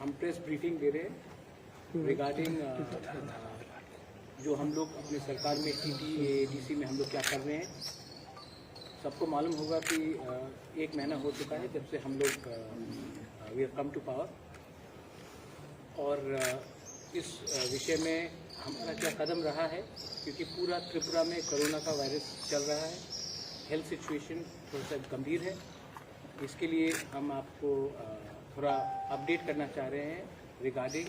हम press briefing दे रहे हैं रिगार्डिंग जो हम लोग अपने सरकार में TTADC में हम लोग क्या कर रहे हैं। सबको मालूम होगा कि 1 महीना हो चुका है जब से हम लोग we have come to power, और इस विषय में हमारा क्या कदम रहा है, क्योंकि पूरा त्रिपुरा में कोरोना का वायरस चल रहा है, हेल्थ सिचुएशन थोड़ा सा गंभीर है। इसके लिए हम आपको थोड़ा अपडेट करना चाह रहे हैं regarding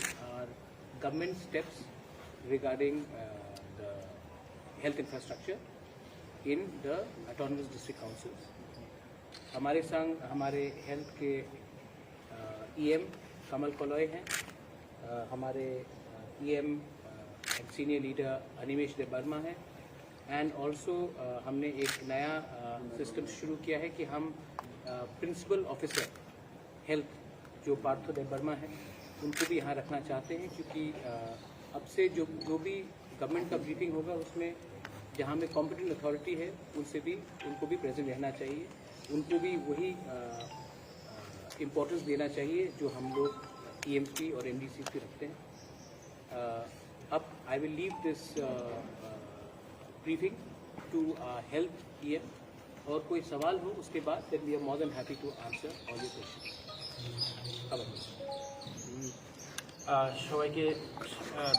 government steps regarding the health infrastructure in the autonomous district councils. हमारे संग हमारे हेल्थ के EM कमल कोलॉय हैं, हमारे EM सीनियर लीडर अनिमेश देव वर्मा है, एंड ऑल्सो हमने एक नया सिस्टम शुरू किया है कि हम प्रिंसिपल ऑफिसर हेल्थ जो पार्थो देव वर्मा है उनको भी यहाँ रखना चाहते हैं, क्योंकि अब से जो भी गवर्नमेंट का ब्रीफिंग होगा उसमें जहाँ में कॉम्पिटेंट अथॉरिटी है उनको भी प्रेजेंट रहना चाहिए, उनको भी वही इम्पोर्टेंस देना चाहिए जो हम लोग EMC और MDC पे रखते हैं। अब I will leave this briefing to health EM, और कोई सवाल हो उसके बाद then we are more than happy to answer all your question. সবাইকে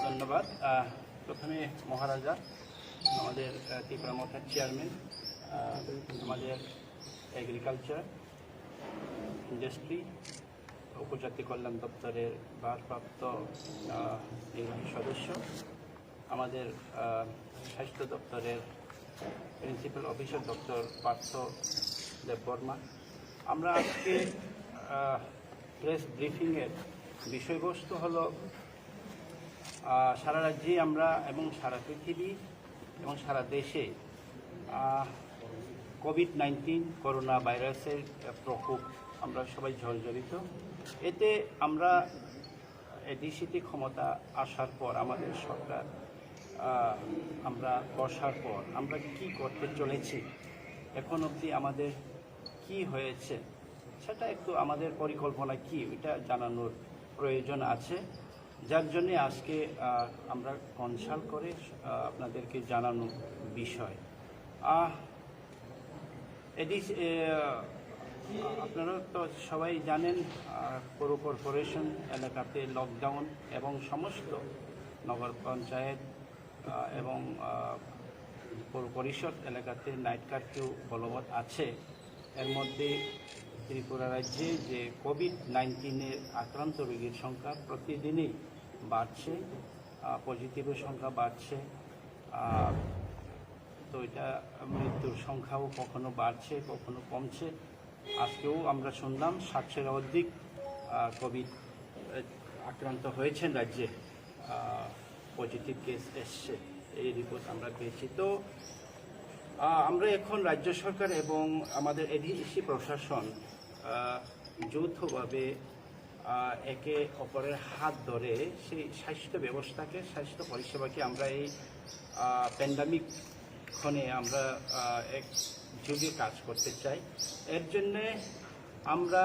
ধন্যবাদ। প্রথমে মহারাজা আমাদের ত্রিপুরা মথার চেয়ারম্যান, আমাদের এগ্রিকালচার ইন্ডাস্ট্রি উপজাতি কল্যাণ দপ্তরের ভারপ্রাপ্ত নির্বাহী সদস্য, আমাদের স্বাস্থ্য দপ্তরের principal officer doctor Partha Deb Barma. আমরা আজকে প্রেস ব্রিফিংয়ের বিষয়বস্তু হলো সারা রাজ্যে আমরা এবং সারা পৃথিবী এবং সারা দেশে COVID-19 করোনা ভাইরাসের প্রকোপ আমরা সবাই জর্জরিত। এতে আমরা এডিসিতে ক্ষমতা আসার পর আমাদের সরকার আমরা বসার পর আমরা কি করতে চলেছি, এখন অবধি আমাদের কি হয়েছে সেটা একটু আমাদের পরিকল্পনা কি এটা জানানোর প্রয়োজন আছে, যার জন্য আজকে আমরা কনসাল্ট করে আপনাদেরকে জানানোর বিষয়। আপনারা তো সবাই জানেন পৌর কর্পোরেশন এলাকাতে লকডাউন এবং সমস্ত নগর পঞ্চায়েত এবং পৌর পরিষদ এলাকাতে নাইট কারফিউ বলবৎ আছে। এর মধ্যে ত্রিপুরা রাজ্যে যে COVID-19-এর আক্রান্ত রোগীর সংখ্যা প্রতিদিনই বাড়ছে, পজিটিভের সংখ্যা বাড়ছে, তো এটা মৃত্যুর সংখ্যাও কখনো বাড়ছে কখনো কমছে। আজকেও আমরা শুনলাম 700-এর অধিক কোভিড আক্রান্ত হয়েছেন রাজ্যে, পজিটিভ কেস এসছে, এই রিপোর্ট আমরা পেয়েছি। তো আমরা এখন রাজ্য সরকার এবং আমাদের এডিসি প্রশাসন যৌথভাবে একে অপরের হাত ধরে সেই স্বাস্থ্য ব্যবস্থাকে, স্বাস্থ্য পরিষেবাকে আমরা এই প্যান্ডামিক ক্ষণে আমরা এক যুগে কাজ করতে চাই। এর জন্যে আমরা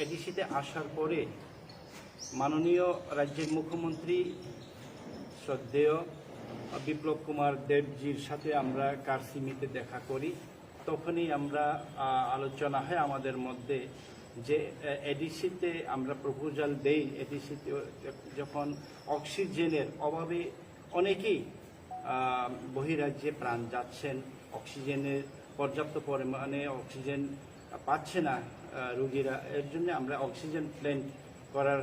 এডিসিতে আসার পরে মাননীয় রাজ্যের মুখ্যমন্ত্রী শ্রদ্ধেয় বিপ্লব কুমার দেবজির সাথে আমরা কারসিমিতে দেখা করি। তখনই আমরা আলোচনা হয় আমাদের মধ্যে যে এডিসিতে আমরা প্রপোজাল দেই, এডিসিতে যখন অক্সিজেনের অভাবে অনেকেই বহিরাজ্যে প্রাণ যাচ্ছেন, অক্সিজেনের পর্যাপ্ত পরিমাণে অক্সিজেন পাচ্ছে না রোগীরা, এর জন্য আমরা অক্সিজেন প্ল্যান্ট করার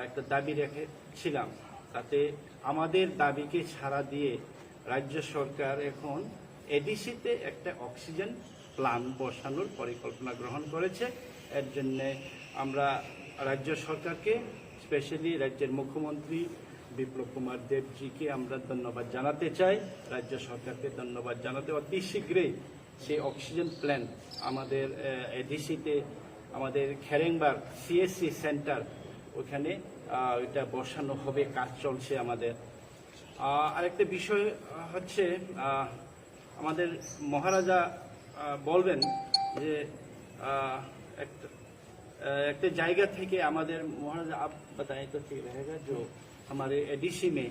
একটা দাবি রেখেছিলাম। তাতে আমাদের দাবিকে সাড়া দিয়ে রাজ্য সরকার এখন এডিসিতে একটা অক্সিজেন প্ল্যান্ট বসানোর পরিকল্পনা গ্রহণ করেছে। এর জন্যে আমরা রাজ্য সরকারকে, স্পেশালি রাজ্যের মুখ্যমন্ত্রী বিপ্লব কুমার দেবজিকে আমরা ধন্যবাদ জানাতে চাই, রাজ্য সরকারকে ধন্যবাদ জানাতে। অতি শীঘ্রই সেই অক্সিজেন প্ল্যান্ট আমাদের এডিসিতে, আমাদের খেরেংবার CSC সেন্টার ওখানে এটা বসানো হবে, কাজ চলছে আমাদের। আরেকটা বিষয় হচ্ছে আমাদের মহারাজা বলবেন যে একটা एक जायगा থেকে আমাদের মহারাজ आप बताएं तो ठीक रहेगा जो हमारे एडीसी में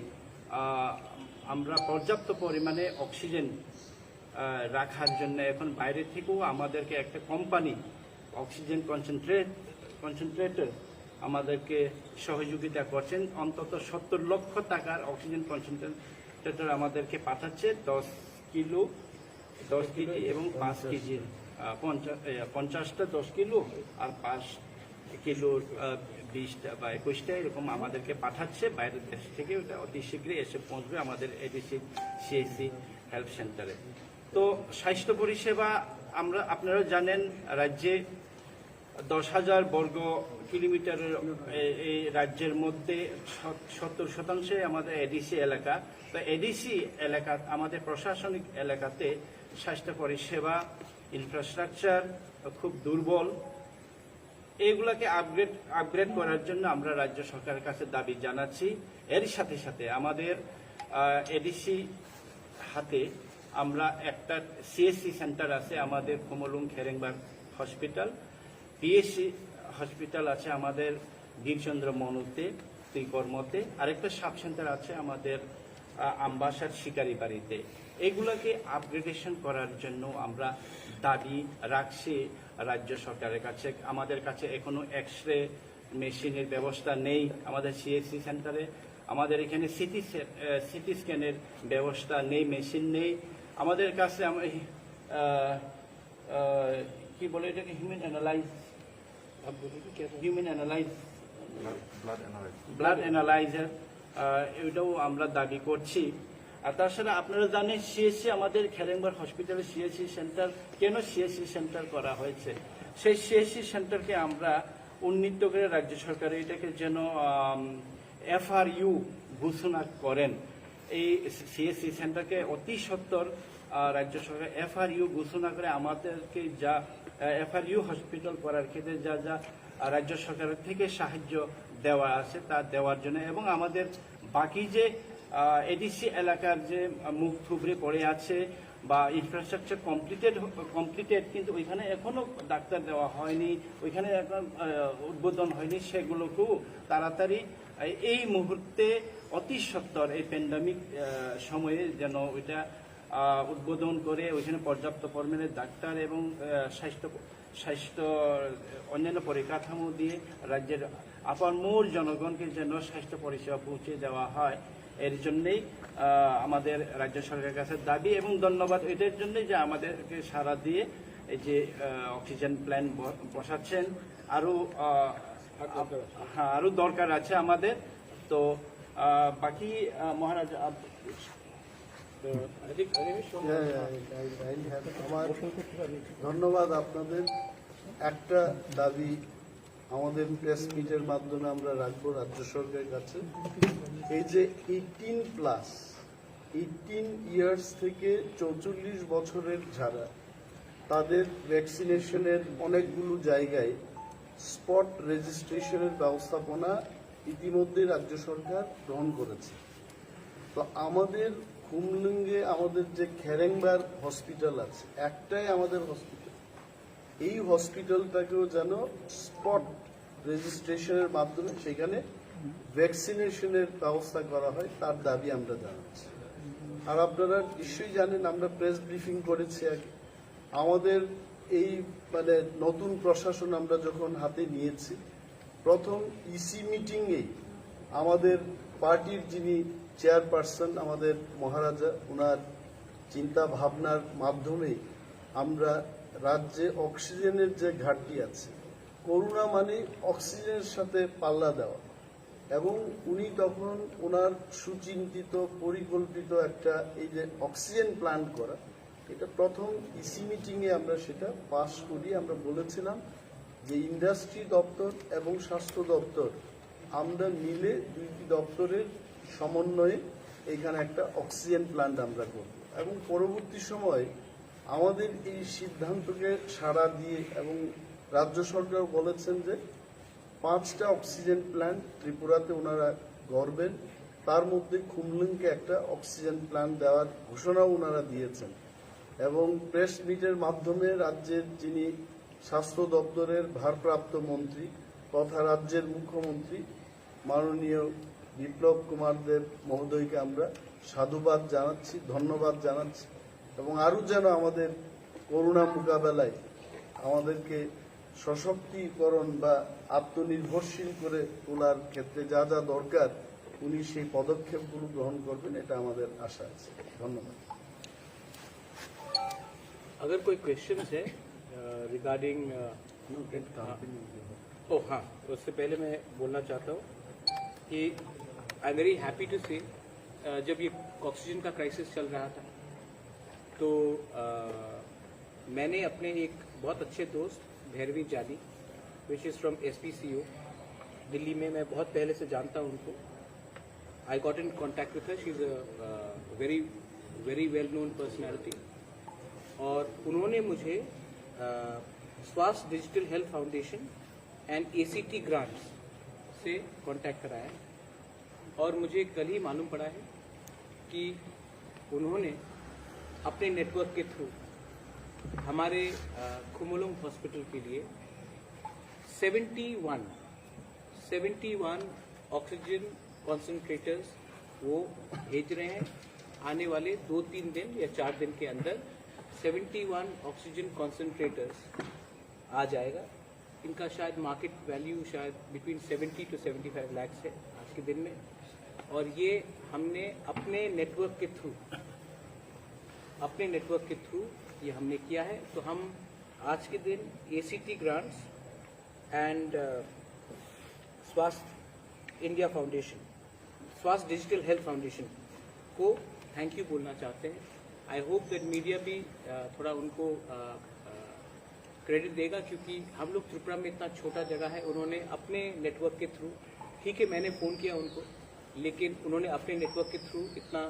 আমরা পর্যাপ্ত পরিমাণে অক্সিজেন রাখার জন্য এখন বাইরে থেকেও আমাদেরকে একটা কোম্পানি অক্সিজেন কনসেন্ট্রেটর আমাদেরকে সহযোগিতা করছেন অন্তত 70 লক্ষ টাকার অক্সিজেন কনসেন্ট্রেটর আমাদেরকে পাঠাচ্ছে 10 কেজি এবং 5 কেজি 50টা 10 কিলো আর 5 কিলোর 20টা বা 21টা এরকম আমাদেরকে পাঠাচ্ছে বাইরের দেশ থেকে ওটা অতি শীঘ্রই এসে পৌঁছবে আমাদের এডিসি সিএসসি হেলথ সেন্টারে তো স্বাস্থ্য পরিষেবা আমরা আপনারা জানেন রাজ্যে 10,000 বর্গ কিলোমিটারের এই রাজ্যের মধ্যে 70% আমাদের এডিসি এলাকা তো এডিসি এলাকা আমাদের প্রশাসনিক এলাকাতে স্বাস্থ্য পরিষেবা ইনফ্রাস্ট্রাকচার খুব দুর্বল এগুলাকে আপগ্রেড করার জন্য আমরা রাজ্য সরকারের কাছে দাবি জানাচ্ছি এর সাথে সাথে আমাদের এডিসি হাতে আমরা একটা সিএসসি সেন্টার আছে আমাদের কুমলুং খেরেংবার হসপিটাল পিএসসি হসপিটাল আছে আমাদের বীরচন্দ্র মনুতে ত্রিকর্মতে আরেকটা সাব সেন্টার আছে আমাদের আমবাসার শিকারি বাড়িতে এগুলোকে আপগ্রেডেশন করার জন্য আমরা দাবি রাখছি রাজ্য সরকারের কাছে আমাদের কাছে এখনো এক্স-রে মেশিনের ব্যবস্থা নেই আমাদের সিএসসি সেন্টারে আমাদের এখানে সিটি স্ক্যানের ব্যবস্থা নেই মেশিন নেই আমাদের কাছে কি বলে এটাকে হিউম্যান অ্যানালাইজ ব্লাড অ্যানালাইজার এটাও আমরা দাবি করছি আর তাছাড়া আপনারা জানেন সিএসসি আমাদের খেরেংবার হসপিটালে সিএসসি সেন্টার কেন সিএসসি সেন্টার করা হয়েছে সেই সিএসসি সেন্টারকে আমরা উন্নীত করে রাজ্য সরকার এটাকে যেন এফআরইউ ঘোষণা করেন এই সিএসসি সেন্টারকে অতি সত্বর রাজ্য সরকার এফআরইউ ঘোষণা করে আমাদেরকে যা এফআরইউ হসপিটাল করার ক্ষেত্রে যা যা রাজ্য সরকারের থেকে সাহায্য দেওয়া আছে তা দেওয়ার জন্য এবং আমাদের বাকি যে এডিসি এলাকার যে মুখ থুবড়ে পড়ে আছে বা ইনফ্রাস্ট্রাকচার কমপ্লিটেড কিন্তু ওইখানে এখনো ডাক্তার দেওয়া হয়নি ওইখানে এখন উদ্বোধন হয়নি সেগুলোকেও তাড়াতাড়ি এই মুহূর্তে অতি সত্বর এই প্যান্ডামিক সময়ে যেন ওইটা উদ্বোধন করে ওইখানে পর্যাপ্ত পরিমাণে ডাক্তার এবং স্বাস্থ্য অন্যান্য পরিকাঠামো দিয়ে রাজ্যের আপামর জনগণকে যেন স্বাস্থ্য পরিষেবা পৌঁছে দেওয়া হয় এর জন্যই আমাদের রাজ্য সরকারের কাছে দাবি এবং ধন্যবাদ এটার জন্যই যে আমাদেরকে সাড়া দিয়ে এই যে অক্সিজেন প্ল্যান বসাচ্ছেন আরো দরকার আছে আমাদের তো বাকি মহারাজ আমার ধন্যবাদ আপনাদের একটা দাবি আমাদের প্রেস মিটের মাধ্যমে আমরা রাখবো রাজ্য সরকারের কাছে এই যে 18 ইয়ার্স থেকে 44 বছরের যারা তাদের ভ্যাকসিনেশনের অনেকগুলো জায়গায় স্পট রেজিস্ট্রেশনের ব্যবস্থাপনা ইতিমধ্যে রাজ্য সরকার গ্রহণ করেছে তো আমাদের কুমলুঙ্গে আমাদের যে খেরেংবার হসপিটাল আছে একটাই আমাদের হসপিটাল এই হসপিটালটাকেও যেন স্পট রেজিস্ট্রেশনের মাধ্যমে সেখানে ভ্যাকসিনেশনের ব্যবস্থা করা হয় তার দাবি আমরা জানাচ্ছি আর আপনারা নিশ্চয়ই জানেন আমরা প্রেস ব্রিফিং করেছি আগে আমাদের এই মানে নতুন প্রশাসন আমরা যখন হাতে নিয়েছি প্রথম ইসি মিটিংয়েই আমাদের পার্টির যিনি চেয়ারপারসন আমাদের মহারাজা ওনার চিন্তা ভাবনার মাধ্যমে আমরা রাজ্যে অক্সিজেনের যে ঘাটতি আছে করোনা মানে অক্সিজেনের সাথে পাল্লা দেওয়া এবং উনি তখন ওনার সুচিন্তিত পরিকল্পিত একটা এই যে অক্সিজেন প্ল্যান্ট করা এটা প্রথম ইসি মিটিংয়ে আমরা সেটা পাশ করি আমরা বলেছিলাম যে ইন্ডাস্ট্রি দপ্তর এবং স্বাস্থ্য দপ্তর আমরা মিলে দুইটি দপ্তরের সমন্বয়ে এখানে একটা অক্সিজেন প্ল্যান্ট আমরা করব এবং পরবর্তী সময় আমাদের এই সিদ্ধান্তকে সাড়া দিয়ে এবং রাজ্য সরকার বলেছেন যে 5টা অক্সিজেন প্ল্যান্ট ত্রিপুরাতে ওনারা গড়বেন তার মধ্যে খুমলুংকে একটা অক্সিজেন প্ল্যান্ট দেওয়ার ঘোষণাও ওনারা দিয়েছেন এবং প্রেস মিটের মাধ্যমে রাজ্যের যিনি স্বাস্থ্য দপ্তরের ভারপ্রাপ্ত মন্ত্রী তথা রাজ্যের মুখ্যমন্ত্রী মাননীয় বিপ্লব কুমার দেব মহোদয়কে আমরা সাধুবাদ জানাচ্ছি, ধন্যবাদ জানাচ্ছি এবং আরও যেন আমাদের করোনা মোকাবেলায় আমাদেরকে সশক্তিকরণ বা আত্মনির্ভরশীল করে তোলার ক্ষেত্রে যা যা দরকার উনি সেই পদক্ষেপগুলো গ্রহণ করবেন, এটা আমাদের আশা আছে। ধন্যবাদ। अगर कोई क्वेश्चन है रिगार्डिंग हाँ, उससे पहले मैं बोलना चाहता हूँ कि I am very happy to say जब ये ऑक्सीजन का क्राइसिस चल रहा था तो मैंने अपने एक बहुत अच्छे दोस्त भैरवी जानी which is from SPCO Delhi में, मैं बहुत पहले से जानता हूँ उनको। I got in contact with her, she is a very well known personality और उन्होंने मुझे स्वास्थ्य digital health foundation and ACT grants से कांटेक्ट कराया है और मुझे कल ही मालूम पड़ा है कि उन्होंने अपने नेटवर्क के थ्रू हमारे खुमुलुंग हॉस्पिटल के लिए 71 ऑक्सीजन कॉन्सेंट्रेटर्स वो भेज रहे हैं। आने वाले 2-3 दिन या 4 दिन के अंदर 71 ऑक्सीजन कॉन्सेंट्रेटर्स आ जाएगा। इनका शायद मार्केट वैल्यू शायद बिटवीन 70 to 75 लाख है आज के दिन में, और ये हमने अपने नेटवर्क के थ्रू ये हमने किया है। तो हम आज के दिन ACT ग्रांट्स एंड स्वास्थ्य इंडिया फाउंडेशन, स्वास्थ्य डिजिटल हेल्थ फाउंडेशन को थैंक यू बोलना चाहते हैं। आई होप दैट मीडिया भी थोड़ा उनको क्रेडिट देगा, क्योंकि हम लोग त्रिपुरा में इतना छोटा जगह है, उन्होंने अपने नेटवर्क के थ्रू, ठीक है मैंने फ़ोन किया उनको, लेकिन उन्होंने अपने नेटवर्क के थ्रू इतना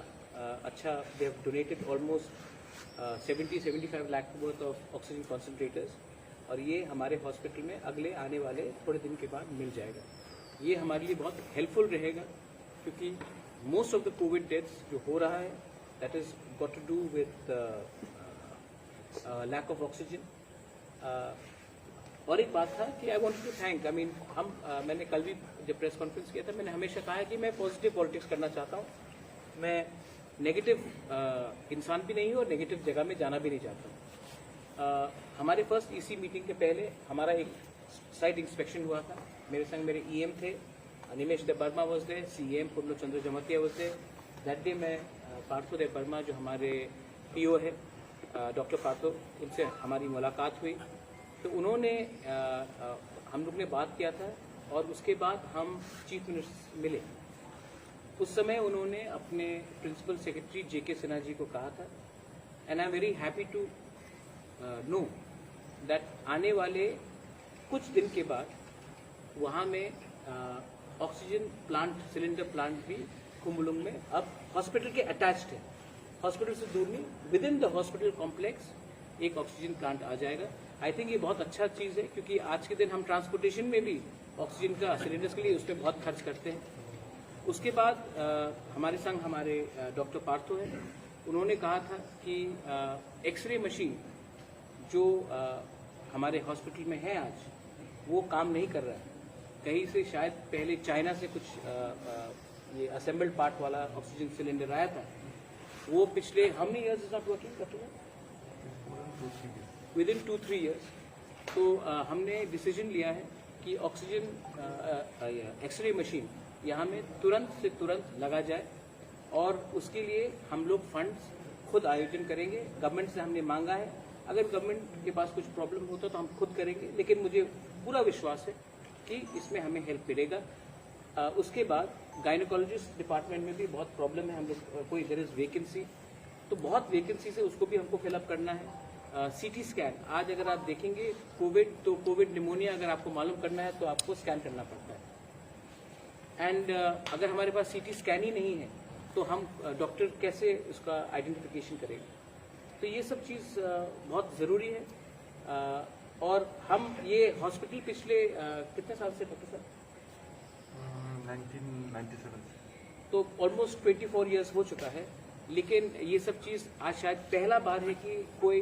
अच्छा, they have donated almost 70-75 lakh worth of oxygen concentrators, और ये हमारे हॉस्पिटल में अगले आने वाले थोड़े दिन के बाद मिल जाएगा। ये हमारे लिए बहुत हेल्पफुल रहेगा, क्योंकि most of the Covid deaths जो हो रहा है that is got to do with lack of oxygen। और एक बात था कि I wanted to thank, I mean मैंने कल भी जब प्रेस कॉन्फ्रेंस किया था, मैंने हमेशा कहा है कि मैं पॉजिटिव पॉलिटिक्स करना चाहता हूँ, मैं नेगेटिव इंसान भी नहीं हूँ और नेगेटिव जगह में जाना भी नहीं चाहता हूँ। हमारे फर्स्ट EC मीटिंग के पहले हमारा एक साइट इंस्पेक्शन हुआ था, मेरे संग मेरे EM थे, निमेश देव वर्मा वॉज देयर, CM पुरलो चंद्र जमतिया वॉज देयर। दैट डे मैं पार्थो देव वर्मा जो हमारे PO है डॉक्टर पार्थो, उनसे हमारी मुलाकात हुई, तो उन्होंने हम लोग ने बात किया था और उसके बाद हम चीफ मिनिस्टर मिले। उस समय उन्होंने अपने principal secretary JK Sinha ji को कहा था, and I am very happy to know that आने वाले कुछ दिन के बाद वहाँ में ऑक्सीजन प्लांट, सिलेंडर प्लांट भी खुमुलुंग में अब हॉस्पिटल के अटैच्ड है, हॉस्पिटल से दूर नहीं, with in the hospital complex एक ऑक्सीजन प्लांट आ जाएगा। आई थिंक ये बहुत अच्छा चीज़ है, क्योंकि आज के दिन हम ट्रांसपोर्टेशन में भी ऑक्सीजन का सिलेंडर्स के लिए उस पर बहुत खर्च करते हैं। उसके बाद हमारे संग हमारे डॉक्टर पार्थो है, उन्होंने कहा था कि एक्सरे मशीन जो हमारे हॉस्पिटल में है आज वो काम नहीं कर रहा है, कहीं से शायद पहले चाइना से कुछ ये असेंबल्ड पार्ट वाला ऑक्सीजन सिलेंडर आया था, वो पिछले how many years is not working, with in 2-3 years. तो हमने डिसीजन लिया है कि ऑक्सीजन एक्सरे मशीन यहाँ में तुरंत से तुरंत लगा जाए, और उसके लिए हम लोग फंड्स खुद आयोजन करेंगे। गवर्नमेंट से हमने मांगा है, अगर गवर्नमेंट के पास कुछ प्रॉब्लम होता तो हम खुद करेंगे, लेकिन मुझे पूरा विश्वास है कि इसमें हमें हेल्प मिलेगा। उसके बाद गायनोकोलॉजिस्ट डिपार्टमेंट में भी बहुत प्रॉब्लम है, हम लोग कोई देयर इज वैकेंसी, तो बहुत वैकेंसी से उसको भी हमको फिलअप करना है। CT स्कैन, आज अगर आप देखेंगे कोविड निमोनिया अगर आपको मालूम करना है तो आपको स्कैन करना पड़ता है, एंड अगर हमारे पास CT स्कैन ही नहीं है तो हम डॉक्टर कैसे उसका आइडेंटिफिकेशन करेंगे। तो ये सब चीज़ बहुत ज़रूरी है। और हम ये हॉस्पिटल पिछले कितने साल से डॉक्टर साहब? 1997 तो ऑलमोस्ट 24 ईयर्स हो चुका है लेकिन ये सब चीज़ आज शायद पहला बार है कि कोई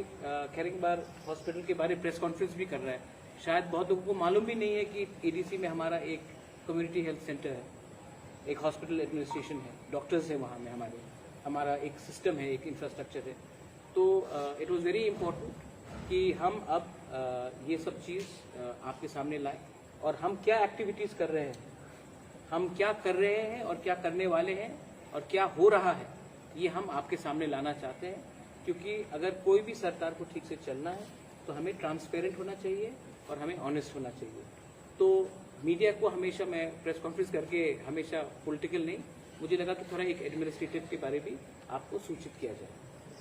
खैरिंगबार हॉस्पिटल के बारे में प्रेस कॉन्फ्रेंस भी कर रहा है। शायद बहुत लोगों को मालूम भी नहीं है कि एडीसी में हमारा एक कम्युनिटी हेल्थ सेंटर है, एक हॉस्पिटल एडमिनिस्ट्रेशन है, डॉक्टर्स है वहाँ में, हमारा एक सिस्टम है, एक इंफ्रास्ट्रक्चर है। तो इट वॉज वेरी इम्पोर्टेंट कि हम अब ये सब चीज़ आपके सामने लाएं और हम क्या एक्टिविटीज़ कर रहे हैं, हम क्या कर रहे हैं और क्या करने वाले हैं और क्या हो रहा है, ये हम आपके सामने लाना चाहते हैं। क्योंकि अगर कोई भी सरकार को ठीक से चलना है तो हमें ट्रांसपेरेंट होना चाहिए और हमें ऑनेस्ट होना चाहिए। तो मीडिया को हमेशा मैं प्रेस कॉन्फ्रेंस करके हमेशा पॉलिटिकल नहीं, मुझे लगा कि थोड़ा एक एडमिनिस्ट्रेटिव के बारे भी आपको सूचित किया जाए।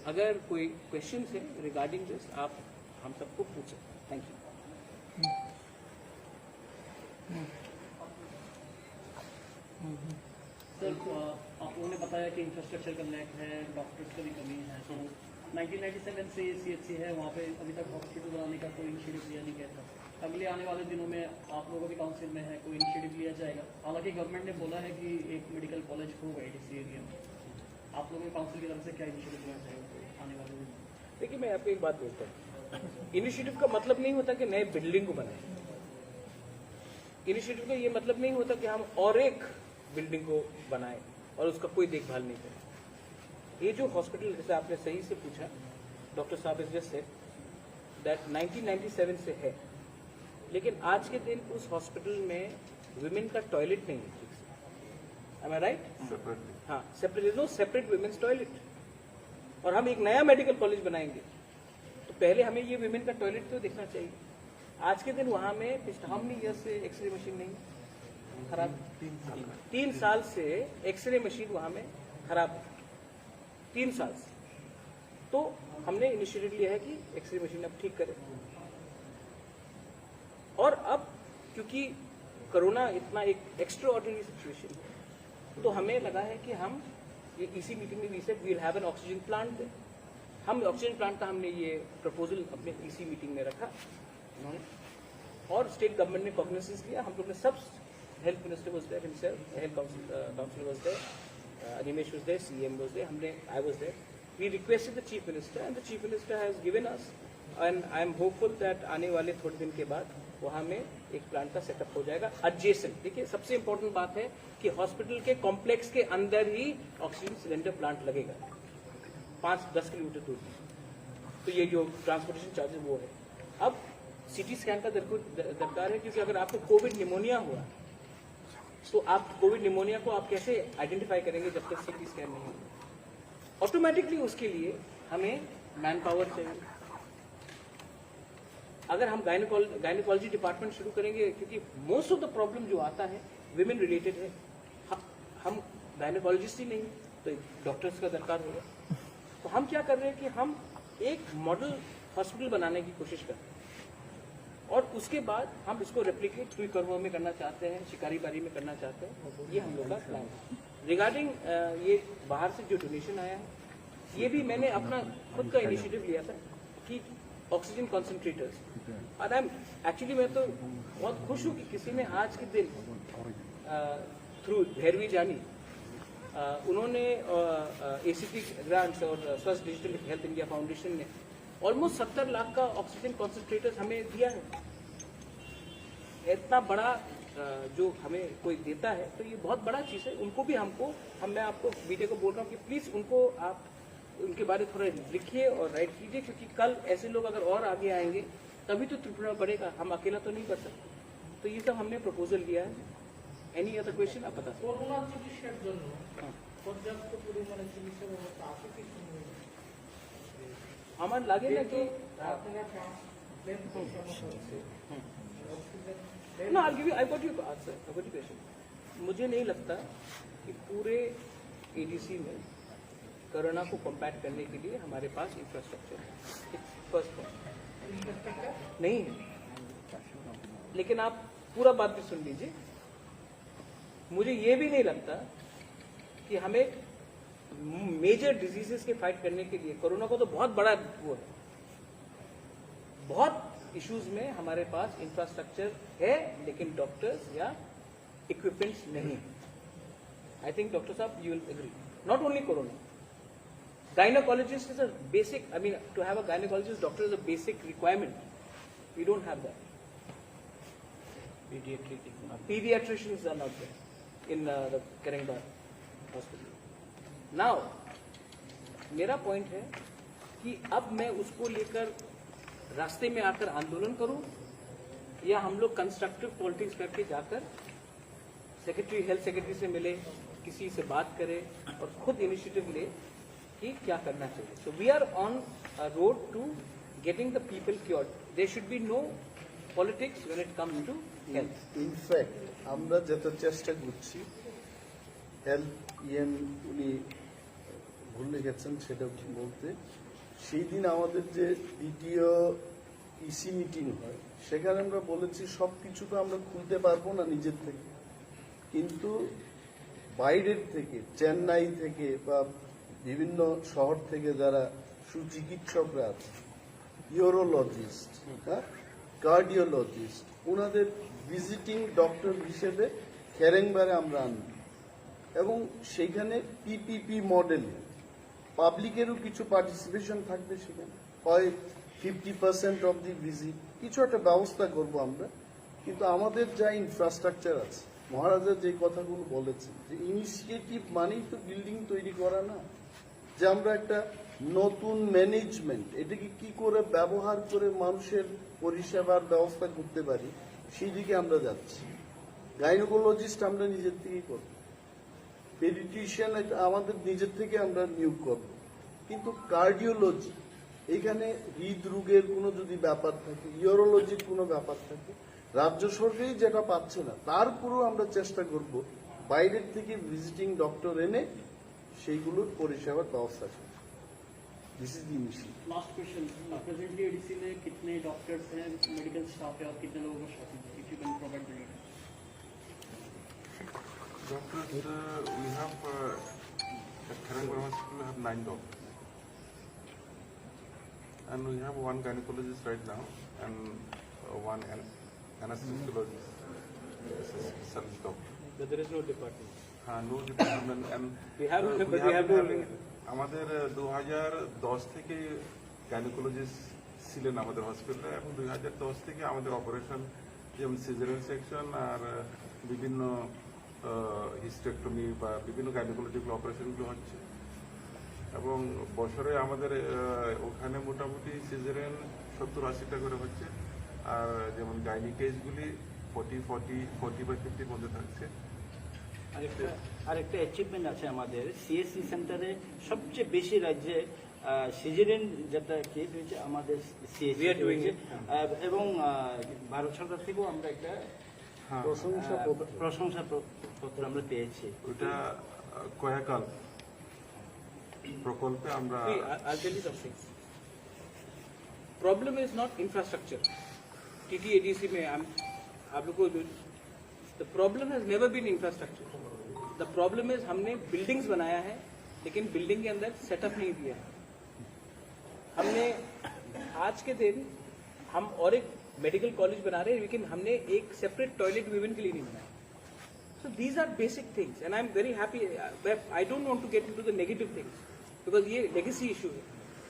अगर कोई क्वेश्चन है रिगार्डिंग दिस आप हम सबको पूछ सकते हैं। Thank you. सर, आप लोगों ने बताया कि इंफ्रास्ट्रक्चर का लैक है, डॉक्टर्स की भी कमी है। तो 1997 से सीएचसी है, वहाँ पे अभी तक हॉस्पिटल बनाने का कोई इनिशिएटिव लिया नहीं गया था। अगले आने वाले दिनों में आप लोगों के काउंसिल में है, कोई इनिशिएटिव लिया जाएगा? हालांकि गवर्नमेंट ने बोला है कि एक मेडिकल कॉलेज होगा एडीसी एरिया में। आप लोगों के काउंसिल की तरफ से क्या इनिशिएटिव लिया जाएगा आने वाले दिनों में? देखिए, मैं आपको एक बात बोलता हूँ, इनिशिएटिव का मतलब नहीं होता कि नए बिल्डिंग को बनाए। इनिशिएटिव का ये मतलब नहीं होता कि हम और एक बिल्डिंग को बनाए और उसका कोई देखभाल नहीं करें। ये जो हॉस्पिटल, जैसे आपने सही से पूछा, डॉक्टर साहब इज जस्ट सेड दैट 1997 से है, लेकिन आज के दिन उस हॉस्पिटल में विमेन का टॉयलेट नहीं है ठीक से। Am I right? हाँ, separate, no separate women's toilet. और हम एक नया मेडिकल कॉलेज बनाएंगे तो पहले हमें ये विमेन का टॉयलेट तो देखना चाहिए। आज के दिन वहां में पिछले हाउ मेनी ईयर्स से एक्सरे मशीन नहीं खराब, 3 साल से एक्सरे मशीन वहां में खराब है, 3 साल से। तो हमने इनिशिएटिव लिया है कि एक्सरे मशीन अब ठीक करें। और अब क्योंकि कोरोना इतना एक एक्स्ट्रा ऑर्डिनरी सिचुएशन है, तो हमें लगा है कि हम ये इसी मीटिंग में भी say we'll have an oxygen plant. हम ऑक्सीजन प्लांट का हमने ये प्रपोजल अपने इसी मीटिंग में रखा उन्होंने, और स्टेट गवर्नमेंट ने कॉग्निजेंस लिया। हम लोग ने सब, health minister was there himself, health council was there, Animesh was there, CM was there, I was there. We requested the chief minister and the chief minister has given us, and I am hopeful that आने वाले थोड़े दिन के बाद वहाँ में एक plant का सेटअप हो जाएगा एडजेसेंट। देखिए, सबसे इम्पोर्टेंट बात है कि हॉस्पिटल के कॉम्प्लेक्स के अंदर ही ऑक्सीजन सिलेंडर प्लांट लगेगा 5-10 किलोमीटर दूर। तो ये जो ट्रांसपोर्टेशन चार्जेस वो है। अब सीटी स्कैन का दरकार है, क्योंकि अगर आपको कोविड निमोनिया हुआ तो आप कोविड निमोनिया को आप कैसे आइडेंटिफाई करेंगे जब तक सीटी स्कैन नहीं होगा। ऑटोमेटिकली उसके लिए हमें मैन पावर चाहिए। अगर हम गायनेकोलॉजी डिपार्टमेंट शुरू करेंगे, क्योंकि मोस्ट ऑफ द प्रॉब्लम जो आता है विमेन रिलेटेड है, हम गायनेकोलॉजिस्ट ही नहीं, तो डॉक्टर्स का दरकार होगा। तो हम क्या कर रहे हैं कि हम एक मॉडल हॉस्पिटल बनाने की कोशिश कर रहे हैं, और उसके बाद हम इसको रेप्लिकेट क्विकरवा में करना चाहते हैं, शिकारी बारी में करना चाहते हैं। ये हम लोग का प्लान है। रिगार्डिंग ये बाहर से जो डोनेशन आया है, ये भी मैंने अपना खुद का इनिशिएटिव लिया था कि ऑक्सीजन कॉन्सेंट्रेटर्स, और एक्चुअली मैं तो बहुत खुश हूँ कि किसी ने आज के दिन थ्रू भैरवी जानी उन्होंने ACT ग्रांट्स और स्वस्थ डिजिटल हेल्थ इंडिया फाउंडेशन ने ऑलमोस्ट 70 लाख का ऑक्सीजन कॉन्सेंट्रेटर्स हमें दिया है। इतना बड़ा जो हमें कोई देता है तो ये बहुत बड़ा चीज़ है। उनको भी मैं आपको मीडिया को बोल रहा हूँ कि प्लीज़ उनको आप उनके बारे में थोड़ा लिखिए और राइट कीजिए, क्योंकि कल ऐसे लोग अगर और आगे आएंगे तभी तो त्रिपुरा बढ़ेगा, हम अकेला तो नहीं बढ़ सकते। तो ये सब हमने प्रपोजल दिया है। एनी अदर क्वेश्चन आप बता আমার লাগে না कि ना I'll give you, I got your answer, I got your question. मुझे नहीं लगता कि पूरे ADC में कोरोना को कॉम्बैट करने के लिए हमारे पास इंफ्रास्ट्रक्चर है। फर्स्ट पॉइंट नहीं है, लेकिन आप पूरा बात भी सुन लीजिए। मुझे ये भी नहीं लगता कि हमें मेजर डिजीजेस के फाइट करने के लिए, कोरोना को तो बहुत बड़ा वो है, बहुत इश्यूज में हमारे पास इंफ्रास्ट्रक्चर है लेकिन डॉक्टर्स या इक्विपमेंट्स नहीं। आई थिंक डॉक्टर साहब you will agree, not only corona, Gynecologist is a basic, I mean, to have a gynecologist doctor is a basic requirement. We don't have that. Pediatricians are not there in the Karangbar hospital. Now, मेरा point है कि अब मैं उसको लेकर रास्ते में आकर आंदोलन करूं या हम लोग कंस्ट्रक्टिव पॉलिटिक्स करके जाकर सेक्रेटरी, हेल्थ सेक्रेटरी से मिले, किसी से बात करें और खुद इनिशिएटिव ले कि क्या करना चाहिए. So we are on a road to getting the people cured. There should be no politics when it comes to health. In fact আমরা যেটা চেষ্টা করছি, হেলথ উনি ভুলে গেছেন সেটা বলতে, সেই দিন আমাদের যে দ্বিতীয় ইসি মিটিং হয় সেখানে আমরা বলেছি সব কিছু তো আমরা খুলতে পারবো না নিজের থেকে, কিন্তু বাইরের থেকে, চেন্নাই থেকে বা বিভিন্ন শহর থেকে যারা সুচিকিৎসকরা আছে, ইউরোলজিস্ট, কার্ডিওলজিস্ট, ওনাদের ভিজিটিং ডক্টর হিসেবে কেরেংবারে আমরা আনব এবং সেইখানে পিপিপি মডেলে পাবলিকেরও কিছু পার্টিসিপেশন থাকবে. সেখানে হয় 50% অফ দি ভিজিট, কিছু একটা ব্যবস্থা করব আমরা. কিন্তু আমাদের যা ইনফ্রাস্ট্রাকচার আছে, মহারাজা যে কথাগুলো বলেছেন যে ইনিশিয়েটিভ মানেই তো বিল্ডিং তৈরি করা না, যে আমরা একটা নতুন ম্যানেজমেন্ট এটাকে কি করে ব্যবহার করে মানুষের পরিষেবার ব্যবস্থা করতে পারি সেই দিকে আমরা যাচ্ছি. গাইনোকোলজিস্ট আমরা নিজের থেকেই করব, পেডিট্রিশিয়ান আমাদের নিজের থেকে আমরা নিয়োগ করব, কিন্তু কার্ডিওলজি, এখানে হৃদরোগের কোনো যদি ব্যাপার থাকে, ইউরোলজির কোনো ব্যাপার থাকে, রাজ্য সরকারই যেটা পাচ্ছে না, তারপরেও আমরা চেষ্টা করব বাইরের থেকে ভিজিটিং ডক্টর এনে সেইগুলোর পরিষেবার ব্যবস্থা করব. This is the mission. Last question, presently ADC में कितने डॉक्टर्स हैं, मेडिकल स्टाफ है और कितने लोगों को शॉपिंग है, if you can provide the details. Doctors, we have at Karangbar Hospital we have 9 doctors, and we have one gynecologist right now and one anesthesiologist, specialist doctor. But there is no department. No department, and We have, but we have having আমাদের 2010 থেকে gynaecologist ছিলেন আমাদের হসপিটালে, এবং 2010 থেকে আমাদের operation যেমন caesarean section আর বিভিন্ন হিস্টেক্টমি বা বিভিন্ন গাইনোকোলজিক্যাল অপারেশনগুলো হচ্ছে, এবং বছরে আমাদের ওখানে মোটামুটি সিজারিয়ান 70-80টা করে হচ্ছে, আর যেমন গাইনি কেসগুলি 40-50 মধ্যে থাকছে. আরেকটা অ্যাচিভমেন্ট আছে আমাদের সিএসসি সেন্টারে, সবচেয়ে বেশি রাজ্যে সিজারিয়ান যেটা কেস হয়েছে আমাদের CSC We are doing it. এবং ভারত সরকার থেকেও আমরা একটা প্রশংসাপত্র আমরা পেয়েছি. ওইটা কয়াকাল প্রকল্পে আমরা See, I'll tell you something. Problem is not infrastructure. TTADC में आप लोग को the problem has never been infrastructure. The problem is हमने buildings बनाया है लेकिन बिल्डिंग के अंदर सेटअप नहीं दिया है. हमने आज के दिन हम और एक मेडिकल कॉलेज बना रहे हैं लेकिन हमने एक सेपरेट टॉयलेट वुमेन के लिए नहीं बनाया. So these are basic things and I'm very happy. I don't want to get into the negative things because ये legacy issue है.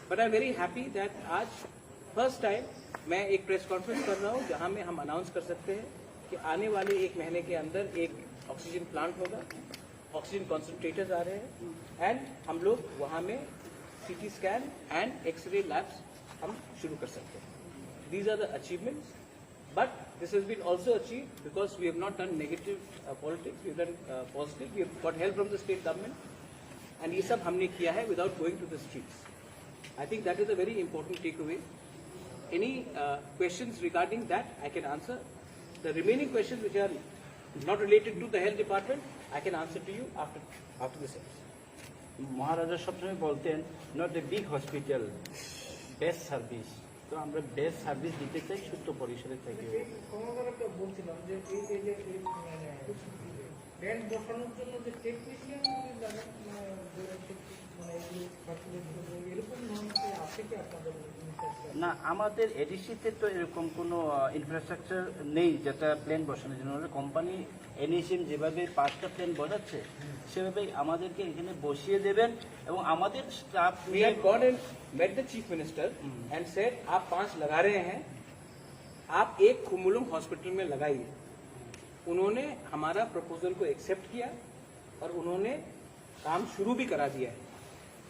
But I'm very happy that आज फर्स्ट टाइम मैं एक press conference कर रहा हूँ जहाँ में हम अनाउंस कर सकते हैं कि आने वाले 1 महीने के अंदर एक ऑक्सीजन प्लांट होगा, ऑक्सीजन कॉन्सेंट्रेटर्स आ रहे हैं एंड हम लोग वहाँ में CT scan and x ray labs हम शुरू कर सकते हैं. These are the achievements, but this has been also achieved because we have not done negative politics, we have done positive. We have got help from the state government and ये सब हमने किया है without going to the streets. I think that is a very important takeaway. Any questions regarding that I can answer. The remaining questions which are not related to the health department I can answer to you after the session. মহারাজা সবসময় বলতেন not a big hospital, best service. তো আমরা best service দিতে চাই ছোট্ট পরিসরে থেকে. বলছিলাম যে এই যে ব্যান্ড বসানোর জন্য যে টেকনিশিয়ান মানে এগুলো ভার্চুয়ালি করবো, এরকম নর্মসে আছে কি আপনাদের infrastructure? না, আমাদের এডিসিতে তো এরকম কোনো ইনফ্রাস্ট্রাকচার নেই যেটা প্লেন বসানোর জন্য। কোম্পানি এনএসএম যেভাবে 5টা প্লেন বসাচ্ছে সেভাবেই আমাদেরকে এখানে বসিয়ে দেবেন এবং আমাদের staff We had gone and met the chief minister and said आप 5 लगा रहे हैं, आप एक खुमुलुम हॉस्पिटल में लगाइए। उन्होंने हमारा प्रपोजल को एक्सेप्ट किया और उन्होंने काम शुरू भी करा दिया है।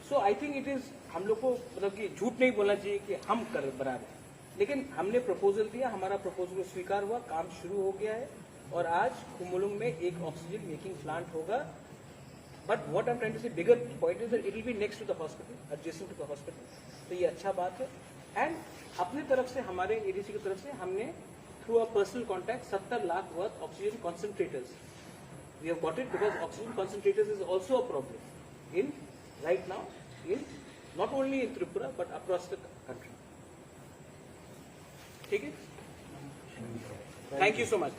सो आई थिंक इट इज, हम लोग को मतलब कि झूठ नहीं बोलना चाहिए कि हम कर बना रहे हैं, लेकिन हमने प्रपोजल दिया, हमारा प्रपोजल स्वीकार हुआ, काम शुरू हो गया है और आज खुमुलुम में एक ऑक्सीजन मेकिंग प्लांट होगा। But what I am trying to say bigger point is that it will be next to the hospital, adjacent to the hospital. तो ये अच्छा बात है। एंड अपने तरफ से, हमारे एडीसी की तरफ से हमने through a personal contact 70 lakh worth oxygen concentrators we have got it, because oxygen concentrators is also a problem in right now in not only in Tripura but across the country. ठीक है? Thank you so much.